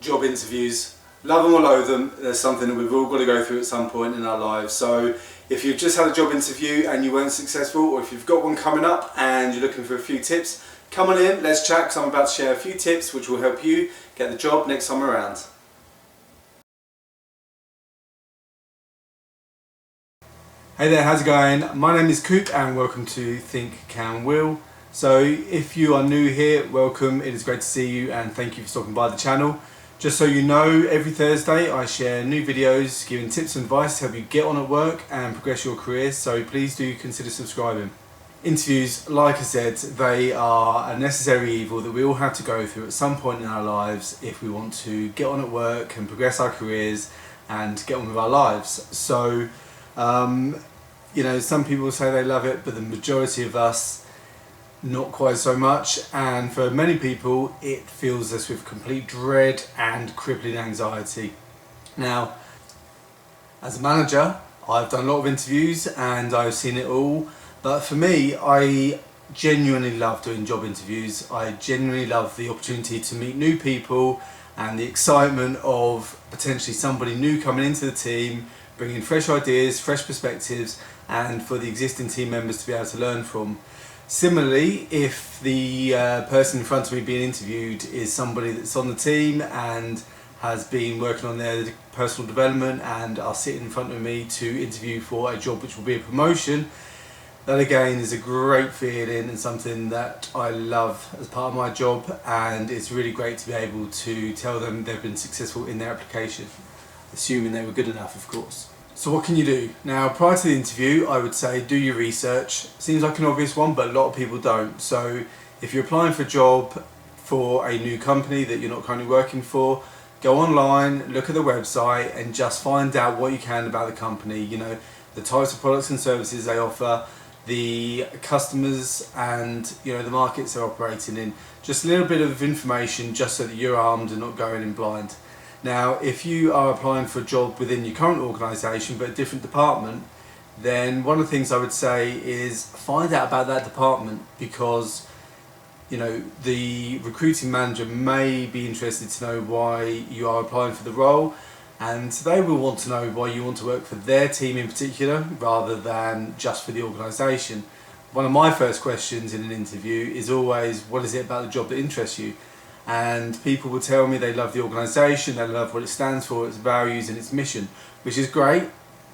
job interviews. Love them or loathe them, there's something that we've all got to go through at some point in our lives. So if you've just had a job interview and you weren't successful, or if you've got one coming up and you're looking for a few tips, come on in, let's chat, because I'm about to share a few tips which will help you get the job next time around. Hey there, how's it going? My name is Coop and welcome to Think Can Will. So if you are new here, welcome, it is great to see you and thank you for stopping by the channel. Just so you know, every Thursday I share new videos giving tips and advice to help you get on at work and progress your career, so please do consider subscribing. Interviews, like I said, they are a necessary evil that we all have to go through at some point in our lives if we want to get on at work and progress our careers and get on with our lives. So, you know, some people say they love it, but the majority of us not quite so much, and for many people it fills us with complete dread and crippling anxiety. Now, as a manager, I've done a lot of interviews and I've seen it all, but for me, I genuinely love doing job interviews. I genuinely love the opportunity to meet new people and the excitement of potentially somebody new coming into the team, bringing fresh ideas, fresh perspectives, and for the existing team members to be able to learn from. Similarly, if the person in front of me being interviewed is somebody that's on the team and has been working on their personal development and are sitting in front of me to interview for a job which will be a promotion, that again is a great feeling and something that I love as part of my job, and it's really great to be able to tell them they've been successful in their application, assuming they were good enough, of course. So what can you do? Now, prior to the interview, I would say do your research. Seems like an obvious one, but a lot of people don't. So if you're applying for a job for a new company that you're not currently working for, go online, look at the website and just find out what you can about the company. You know, the types of products and services they offer, the customers, and you know, the markets they're operating in. Just a little bit of information just so that you're armed and not going in blind. Now, if you are applying for a job within your current organisation but a different department, then one of the things I would say is find out about that department, because you know, the recruiting manager may be interested to know why you are applying for the role, and they will want to know why you want to work for their team in particular rather than just for the organisation. One of my first questions in an interview is always, what is it about the job that interests you? And people will tell me they love the organisation, they love what it stands for, its values and its mission, which is great,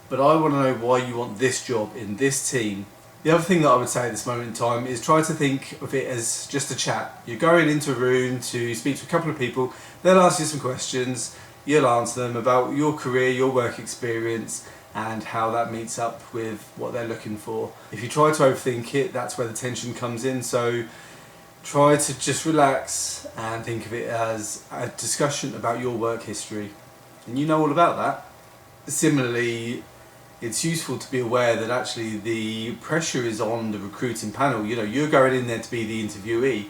but I want to know why you want this job in this team. The other thing that I would say at this moment in time is try to think of it as just a chat. You're going into a room to speak to a couple of people, they'll ask you some questions, you'll answer them about your career, your work experience, and how that meets up with what they're looking for. If you try to overthink it, that's where the tension comes in. So try to just relax and think of it as a discussion about your work history, and you know all about that. Similarly, it's useful to be aware that actually the pressure is on the recruiting panel. You know, you're going in there to be the interviewee,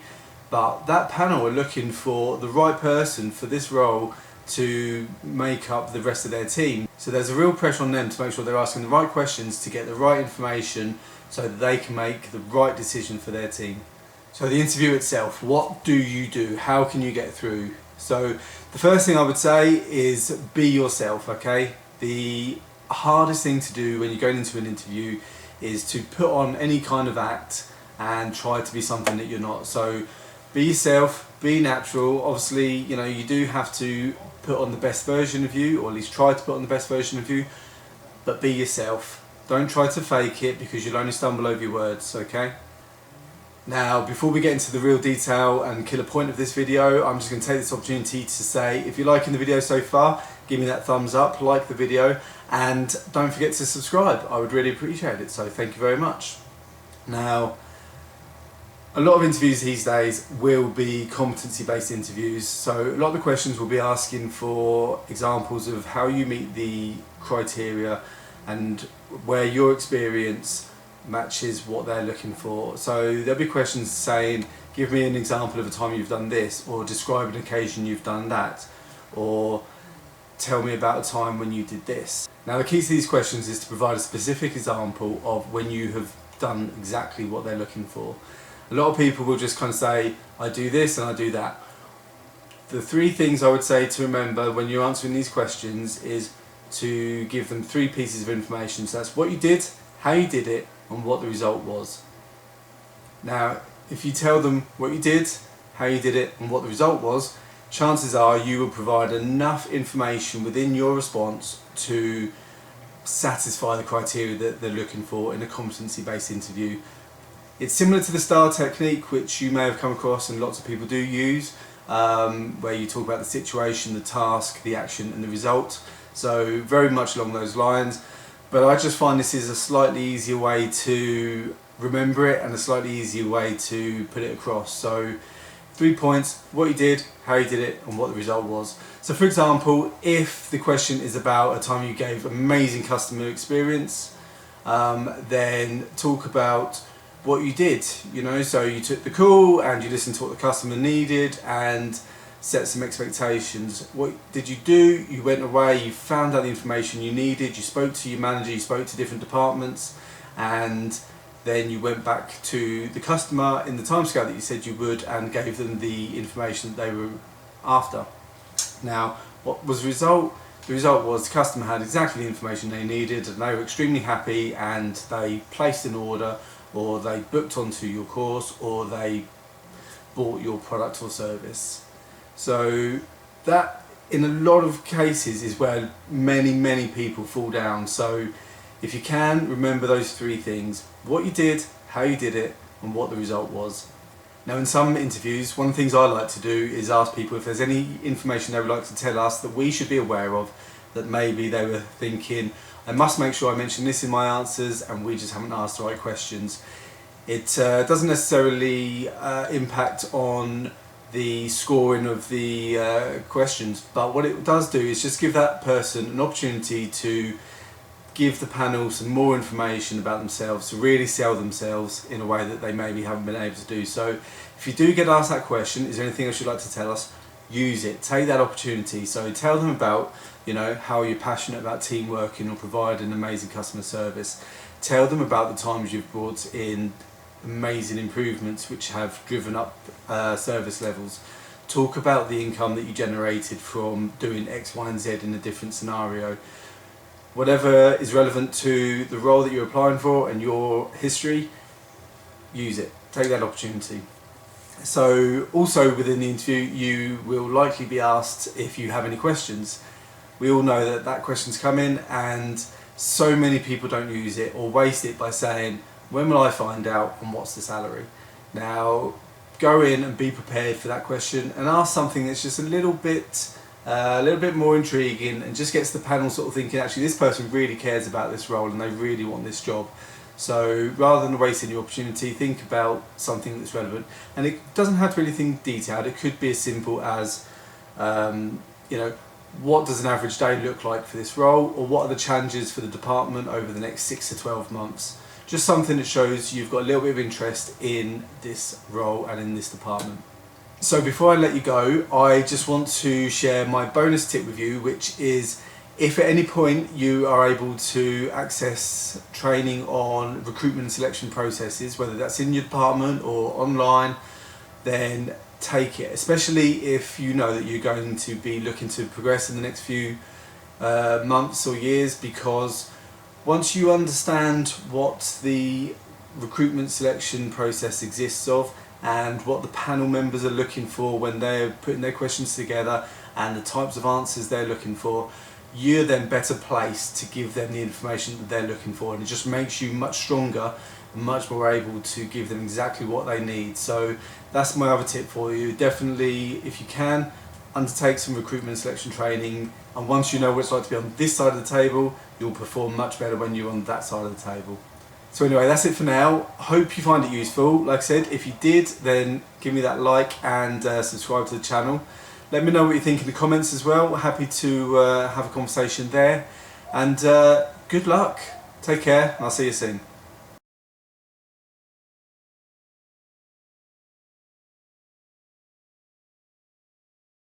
but that panel are looking for the right person for this role to make up the rest of their team. So there's a real pressure on them to make sure they're asking the right questions to get the right information so that they can make the right decision for their team. So the interview itself, what do you do? How can you get through? So the first thing I would say is be yourself, okay? The hardest thing to do when you're going into an interview is to put on any kind of act and try to be something that you're not. So be yourself, be natural. Obviously, you know, you do have to put on the best version of you, or at least try to put on the best version of you, but be yourself. Don't try to fake it, because you'll only stumble over your words, okay? Now, before we get into the real detail and killer point of this video, I'm just going to take this opportunity to say, if you're liking the video so far, give me that thumbs up, like the video, and don't forget to subscribe. I would really appreciate it, so thank you very much. Now, a lot of interviews these days will be competency-based interviews, so a lot of the questions will be asking for examples of how you meet the criteria and where your experience matches what they're looking for. So there'll be questions saying, give me an example of a time you've done this, or describe an occasion you've done that, or tell me about a time when you did this. Now, the key to these questions is to provide a specific example of when you have done exactly what they're looking for. A lot of people will just kind of say, I do this and I do that. The three things I would say to remember when you're answering these questions is to give them three pieces of information. So that's what you did, how you did it, and what the result was. Now, if you tell them what you did, how you did it, and what the result was, chances are you will provide enough information within your response to satisfy the criteria that they're looking for in a competency-based interview. It's similar to the STAR technique, which you may have come across and lots of people do use, where you talk about the situation, the task, the action and the result. So very much along those lines, but I just find this is a slightly easier way to remember it and a slightly easier way to put it across. So 3 points: what you did, how you did it, and what the result was. So for example, if the question is about a time you gave amazing customer experience, then talk about what you did, so you took the call and you listened to what the customer needed and set some expectations. What did you do? You went away, you found out the information you needed, you spoke to your manager, you spoke to different departments, and then you went back to the customer in the timescale that you said you would and gave them the information that they were after. Now, what was the result? The result was the customer had exactly the information they needed and they were extremely happy, and they placed an order, or they booked onto your course, or they bought your product or service. So that, in a lot of cases, is where many people fall down. So if you can, remember those three things: what you did, how you did it, and what the result was. Now, in some interviews, one of the things I like to do is ask people if there's any information they would like to tell us that we should be aware of, that maybe they were thinking, I must make sure I mention this in my answers, and we just haven't asked the right questions. It doesn't necessarily impact on the scoring of the questions, but what it does do is just give that person an opportunity to give the panel some more information about themselves, to really sell themselves in a way that they maybe haven't been able to do. So if you do get asked that question, is there anything else you'd like to tell us? Use it, take that opportunity. So tell them about, how you're passionate about team working or providing amazing customer service. Tell them about the times you've brought in amazing improvements which have driven up service levels. Talk about the income that you generated from doing X, Y and Z in a different scenario. Whatever is relevant to the role that you're applying for and your history, use it, take that opportunity. So also within the interview, you will likely be asked if you have any questions. We all know that question's coming, and so many people don't use it or waste it by saying, when will I find out and what's the salary? Now, go in and be prepared for that question and ask something that's just a little bit more intriguing and just gets the panel sort of thinking, actually this person really cares about this role and they really want this job. So rather than wasting your opportunity, think about something that's relevant. And it doesn't have to be anything detailed. It could be as simple as, what does an average day look like for this role, or what are the challenges for the department over the next 6 to 12 months? Just something that shows you've got a little bit of interest in this role and in this department. So before I let you go, I just want to share my bonus tip with you, which is, if at any point you are able to access training on recruitment and selection processes, whether that's in your department or online, then take it, especially if you know that you're going to be looking to progress in the next few months or years, because once you understand what the recruitment selection process exists of and what the panel members are looking for when they're putting their questions together and the types of answers they're looking for, you're then better placed to give them the information that they're looking for, and it just makes you much stronger and much more able to give them exactly what they need. So that's my other tip for you. Definitely, if you can, undertake some recruitment and selection training, and once you know what it's like to be on this side of the table, you'll perform much better when you're on that side of the table. So anyway, that's it for now. Hope you find it useful. Like I said, if you did, then give me that like and subscribe to the channel. Let me know what you think in the comments as well. Happy to have a conversation there. And good luck. Take care, and I'll see you soon.